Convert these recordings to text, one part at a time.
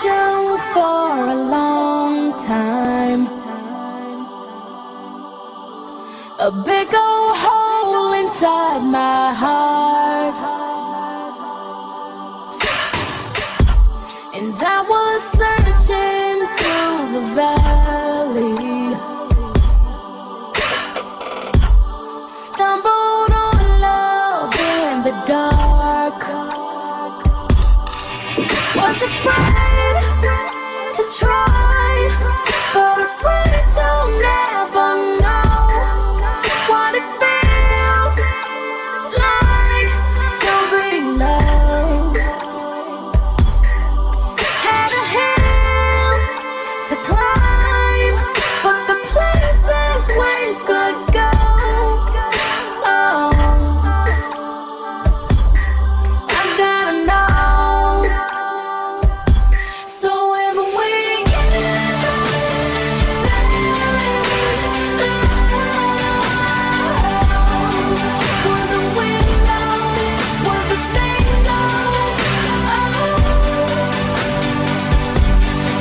you for a long time. A big old hole inside my heart. And I was searching through the valley, stumbled on love in the dark. Was afraid to try, but afraid to never know what it feels like to be loved. Had a hill to climb, but the places we could go, oh, I gotta know. So when we where the wind goes, where the thing goes,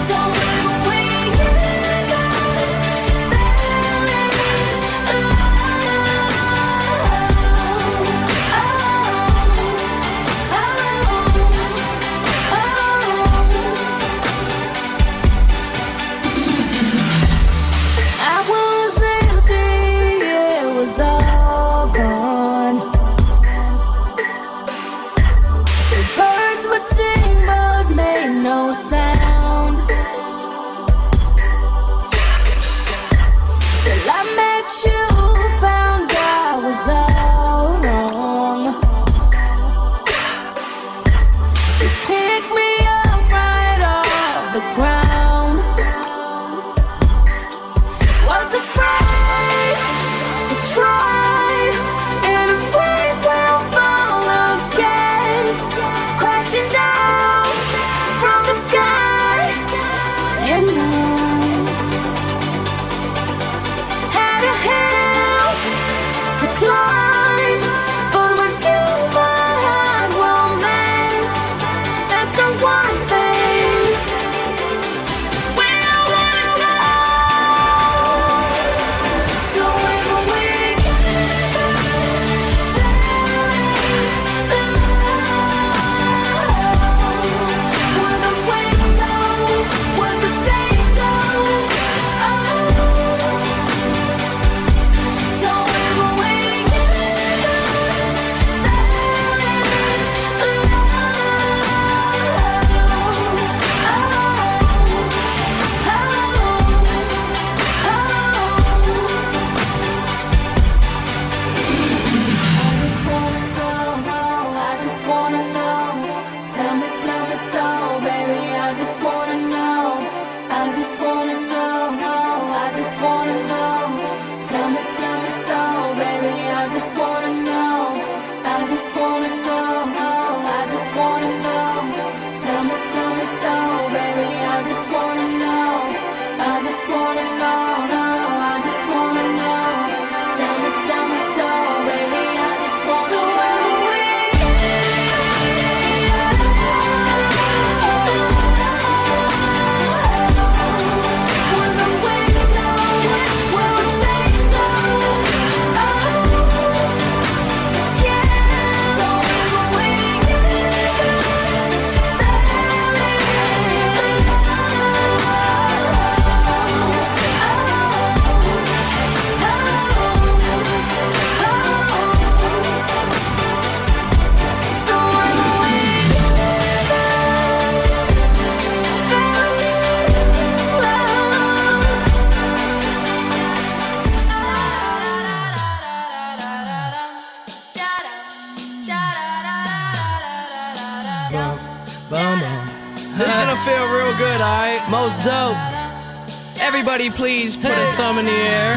so when we I was empty, it was all gone. The birds would sing but made no sound, till I met you, found I was all wrong. You picked me up right off the ground. Was afraid to try, and afraid we'll fall again, crashing down from the sky. And I had a hill to climb, but with you my heart will mend. That's the one thing we all wanna know. So when we where the wind goes, where the thing goes, so when we I just wanna know. Tell me so, baby. I just wanna know. I just wanna know, I just wanna know. Tell me so, baby. I just wanna know. I just wanna know, I just wanna know. Tell me so, baby. I just wanna know. I just wanna know, I just wanna know. Tell me so, baby. I just wanna so when we where the wind goes, where the thing goes, yeah. So when we This is gonna feel real good, alright? Most dope. Everybody please put a thumb in the air.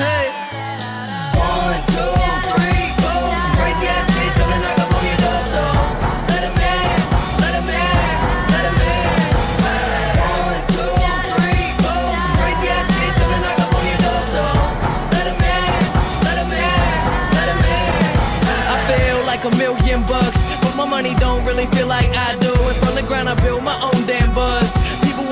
1, 2, 3, 4. Some crazy ass bitch gonna knock up on your door, so let him in, let him in, let him in. 1, 2, 3, 4. Some crazy ass bitch gonna knock up on your door, so let him in, let him in, let him in. I feel like $1,000,000, but my money don't really feel like I do. And from the ground I build my own damn buzz. People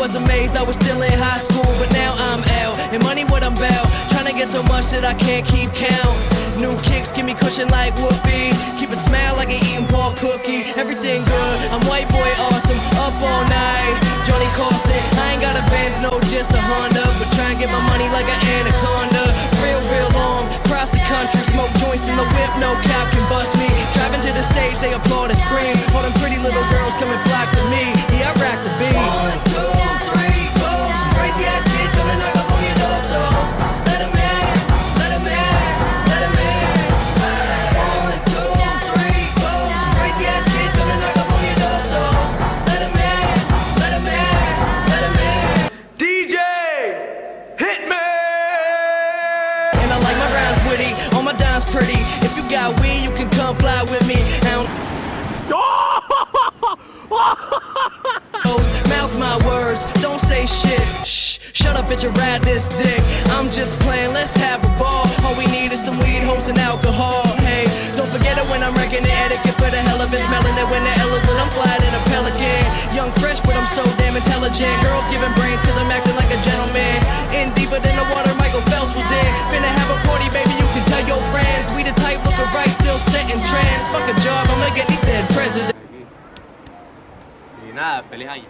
much that I can't keep count. New kicks give me cushion like whoopee. Keep a smile like an eating pork cookie. Everything good, I'm white boy awesome. Up all night, Johnny Carson. I ain't got a Benz, no, just a Honda. But try and get my money like an anaconda. Real long, cross the country. Smoke joints in the whip, no cap can bust me. Driving to the stage, they applaud and scream. All them pretty little girls come and flock to me. Yeah, I rack the beat. 1, 2, 3, 4. Some crazy ass kids gonna knock up on your door, so let 'em in, let 'em in, let 'em in. 1, 2, 3, 4. Some crazy ass kids gonna knock up on your door, so let 'em in, let 'em in, let 'em in. DJ, hit me! And I like my rhymes witty, all my dimes pretty. If you got weed, you can come fly with me. Mouth my words, don't say shit. Shh, shut up, bitch, and ride this dick. I'm just playing, let's have a ball. All we need is some weed, hoes, and alcohol. Hey, don't forget it when I'm wrecking the etiquette for the hell of it. Smelling it when the L is and I'm flying in a pelican. Young, fresh, but I'm so damn intelligent. Girls giving brains cause I'm acting like a gentleman. In deeper than the water Michael Phelps was in. Finna have a party, baby, you can tell your friends. We the type looking right, still setting trends. Fuck a job, I'm gonna get these dead presidents. Y nada, feliz año.